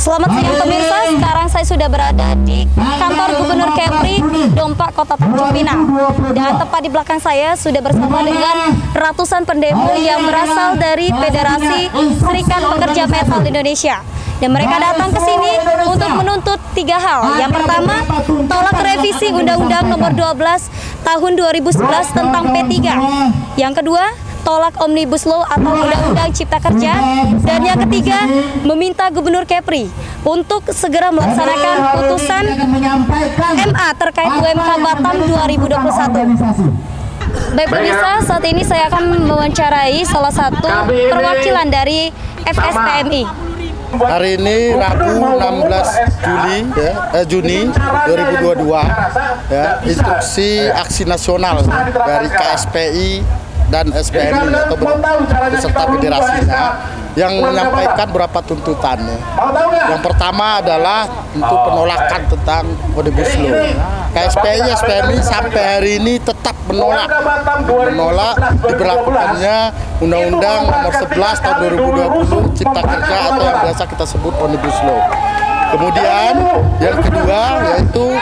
Selamat siang pemirsa, sekarang saya sudah berada di kantor Gubernur Kepri, Dompak, Kota Tanjung Pinang. Dan tepat di belakang saya sudah bersama dengan ratusan pendemo yang berasal dari Federasi Serikat Pekerja Metal Indonesia. Dan mereka datang ke sini untuk menuntut 3 hal. Yang pertama, tolak revisi Undang-Undang Nomor 12 Tahun 2011 tentang P3. Yang kedua, tolak Omnibus Law atau Undang-Undang Cipta Kerja. Dan yang ketiga, meminta Gubernur Kepri untuk segera melaksanakan putusan MA terkait UMK Batam 2021. Baik pemirsa, saat ini saya akan mewawancarai salah satu perwakilan dari FSPMI. Hari ini Rabu 16 Juni 2022 ya, instruksi aksi nasional dari KSPI dan SPMI atau beserta federasinya yang menyampaikan beberapa tuntutan. Yang pertama adalah untuk penolakan tentang Omnibus Law. KSPI, SPMI sampai hari ini tetap menolak diberlakukannya Undang-Undang Nomor 11 Tahun 2020 Cipta Kerja atau yang biasa kita sebut Omnibus Law. Kemudian yang kedua yaitu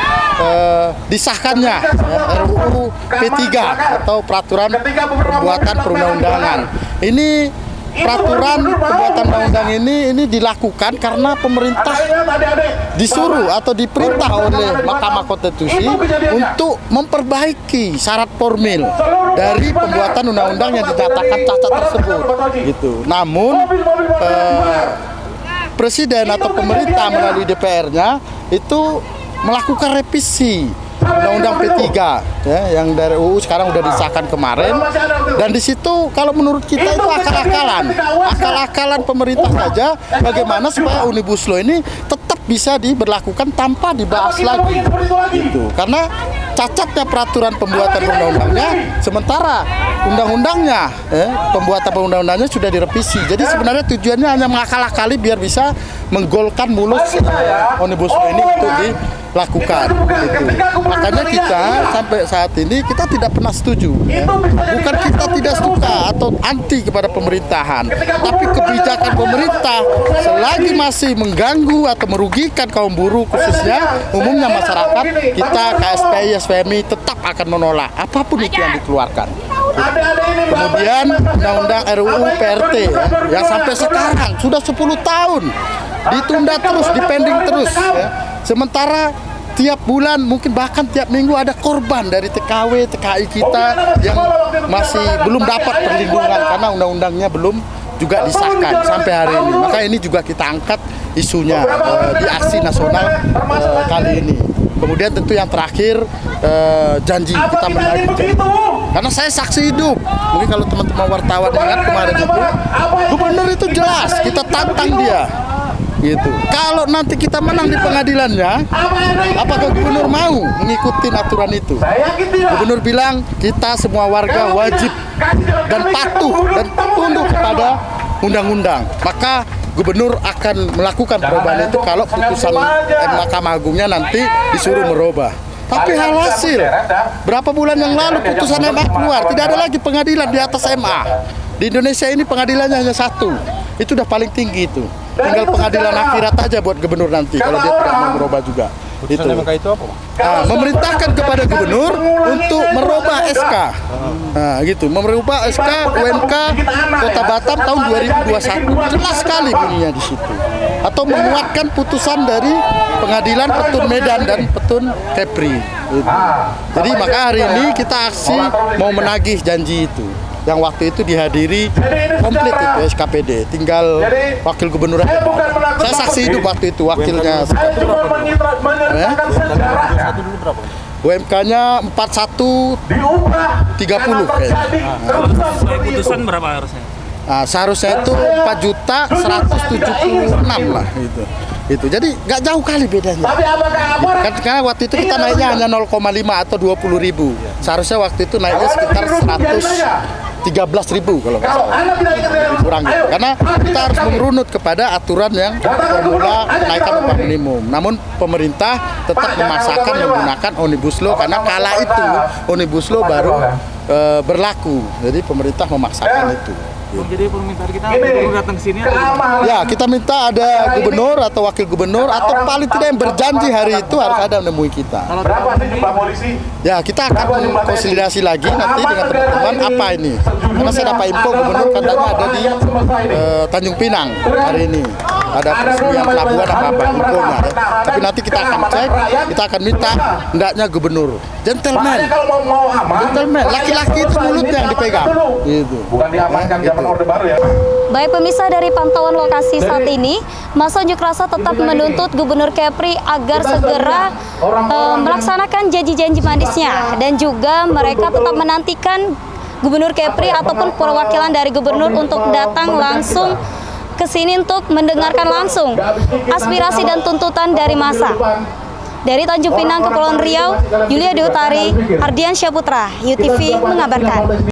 disahkannya RUU P3 atau Peraturan Pembuatan Perundang-undangan. Ini peraturan pembuatan undang-undang ini dilakukan karena pemerintah disuruh atau diperintah oleh Mahkamah Konstitusi untuk memperbaiki syarat formil dari pembuatan undang-undang yang dinyatakan cacat tersebut. Gitu. Namun Presiden atau pemerintah melalui DPR-nya itu melakukan revisi Undang-Undang P3 ya, yang dari UU sekarang udah disahkan kemarin, dan di situ kalau menurut kita itu akal-akalan pemerintah saja bagaimana supaya Omnibus Law ini tetap bisa diberlakukan tanpa dibahas lagi gitu. Karena cacatnya peraturan pembuatan undang-undangnya, sementara undang-undangnya pembuatan undang-undangnya sudah direvisi. Jadi sebenarnya tujuannya hanya mengakal-akali biar bisa menggolkan mulus Omnibus Law ini untuk dilakukan gitu. Makanya kita sampai saat ini kita tidak pernah setuju ya. Bukan kita tidak suka atau anti kepada pemerintahan, tapi kebijakan pemerintah selagi masih mengganggu atau merugikan kaum buruh khususnya umumnya masyarakat, kita KSPI, SPMI tetap akan menolak apapun itu yang dikeluarkan. Kemudian Undang-Undang RUU PRT yang sampai sekarang sudah 10 tahun ditunda terus, dipending terus ya. Sementara tiap bulan, mungkin bahkan tiap minggu ada korban dari TKW, TKI kita yang masih belum dapat perlindungan karena undang-undangnya belum juga disahkan sampai hari ini. Maka ini juga kita angkat isunya di aksi nasional kali ini. Kemudian tentu yang terakhir janji, kita menagih janji. Karena saya saksi hidup. Mungkin kalau teman-teman wartawan ingat kemarin itu, gubernur itu jelas kita tantang dia. Gitu. Kalau nanti kita menang di pengadilannya, apakah gubernur mau mengikuti aturan itu? Gubernur bilang kita semua warga wajib dan patuh dan tunduk kepada undang-undang. Maka gubernur akan melakukan perubahan itu kalau putusan Mahkamah Agungnya nanti disuruh merubah. Tapi hasil berapa bulan yang lalu putusan MA keluar, tidak ada lagi pengadilan di atas MA. Di Indonesia ini pengadilannya hanya satu, itu udah paling tinggi itu. Tinggal pengadilan akhirat aja buat gubernur nanti kalau dia tidak mau merubah juga. Itu. itu apa? Memerintahkan kepada gubernur untuk merubah SK. Nah, gitu, merubah SK UMK Kota Batam tahun 2021. Jelas sekali bunyinya di situ. Atau menguatkan putusan dari Pengadilan Petun Medan dan Petun Kepri. Gitu. Jadi maka hari ini kita aksi mau menagih janji itu. Yang waktu itu dihadiri komplit itu SKPD, tinggal wakil gubernur. Saya saksi hidup waktu itu, wakilnya. UMK-nya 4130 kayaknya. Putusan berapa harusnya? Nah, seharusnya itu 4.176.000 lah gitu. Itu jadi nggak jauh kali bedanya. Gitu. Karena waktu itu kita naiknya hanya 0,5 atau 20.000. Seharusnya waktu itu naiknya sekitar 113.000 kalau nggak salah. Kurang gitu. Karena kita harus merunut kepada aturan yang formula kenaikan upah minimum. Namun pemerintah tetap memaksakan menggunakan Omnibus Law karena kala itu Omnibus Law baru berlaku. Jadi pemerintah memaksakan itu. Jadi permintaan kita gubernur datang ke sini atau Ya, kita minta ada gubernur atau wakil gubernur atau paling tidak yang berjanji hari itu harus ada menemui kita. Berapa sih jumlah polisi? Ya, kita akan konsolidasi lagi nanti dengan teman-teman apa ini. Karena saya dapat info gubernur katanya ada di Tanjung Pinang hari ini. Ada peresmian pelabuhan apa infonya. Ya. Tapi nanti kita akan cek, kita akan minta hendaknya gubernur. Gentleman, Kalau mau aman, gentleman, laki-laki itu mulutnya yang dipegang. Gitu. bukan diamankan zaman Orde Baru ya. Baik pemirsa, dari pantauan lokasi saat ini, masa unjuk rasa tetap menuntut Gubernur Kepri agar segera melaksanakan janji-janji manisnya, dan juga mereka tetap menantikan Gubernur Kepri ataupun perwakilan dari gubernur untuk datang langsung ke sini untuk mendengarkan langsung aspirasi dan tuntutan dari massa. Dari Tanjung Pinang, Kepulauan Riau, Yulia Deutari, Ardian Syaputra, UTV mengabarkan.